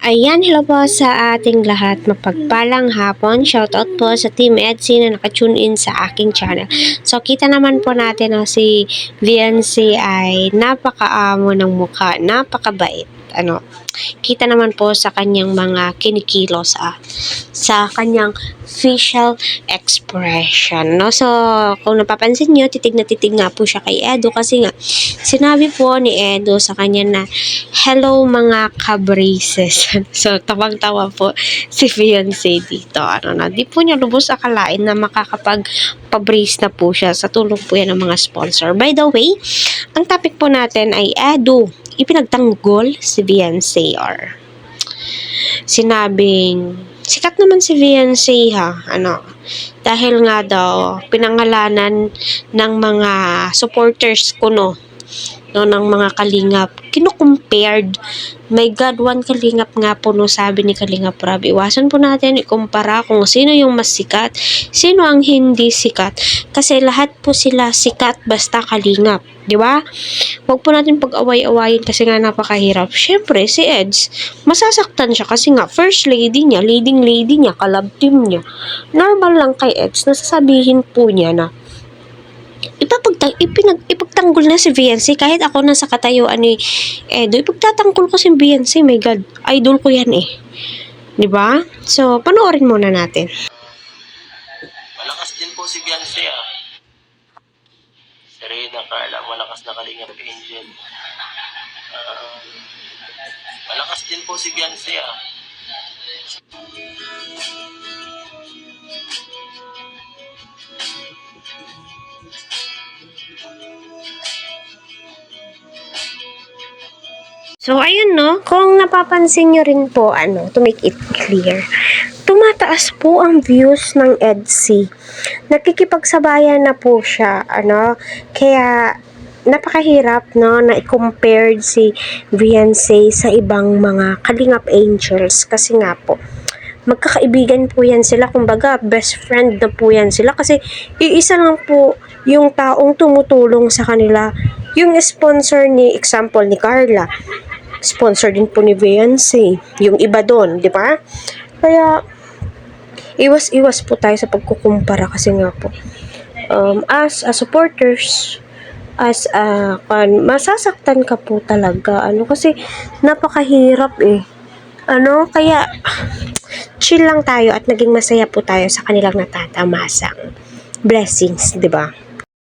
Ayan, hello po sa ating lahat. Mapagpalang hapon. Shoutout po sa Team Etsy na nakatune in sa aking channel. So, kita naman po natin na si VNC ay napakaamo ng mukha, napakabait. Kita naman po sa kanyang mga kinikilos sa kanyang facial expression, no? So, kung napapansin nyo, titig na titig nga po siya kay Edo kasi nga, sinabi po ni Edo sa kanya na, hello mga ka-braces. So, tawang-tawa po si Fiancé dito. Di po niya lubos akalain na makakapag-brace na po siya sa tulong po yan ng mga sponsor. By the way, ang topic po natin ay Edo ipinagtanggol si Fiancé or sinabing sikat naman si Fiancé dahil nga daw pinangalanan ng mga supporters ko ng mga kalingap kino-compared. My God, one kalingap nga po sabi ni Kalingap Rab, iwasan po natin ikumpara kung sino yung mas sikat, sino ang hindi sikat, kasi lahat po sila sikat basta kalingap, di ba? Huwag po natin pag-away-awayin kasi nga napakahirap. Syempre si Eds masasaktan siya kasi nga first lady niya, leading lady niya, kalab team niya. Normal lang kay Eds na sasabihin po niya na ipagtanggol na si Fiancé. Kahit ako nasa katayuan ni Edo, ipagtatanggol ko si Fiancé. My God, idol ko yan eh. Diba? So, panoorin muna natin. Malakas din po si Fiancé Serena, Carla, malakas na Kalingap Angel. Malakas din po si Fiancé So, ayun kung napapansin nyo rin po, to make it clear, tumataas po ang views ng Etsy. Nakikipagsabayan na po siya, kaya napakahirap, na i-compare si Fiancé sa ibang mga Kalingap Angels kasi nga po, magkakaibigan po yan sila, kumbaga best friend na po yan sila kasi iisa lang po yung taong tumutulong sa kanila. Yung sponsor example ni Carla, sponsor din po ni Fiancé, yung iba doon, di ba? Kaya iwas po tayo sa pagkukumpara kasi nga po as supporters, masasaktan ka po talaga kasi napakahirap kaya chill lang tayo at naging masaya po tayo sa kanilang natatamasang blessings, di ba?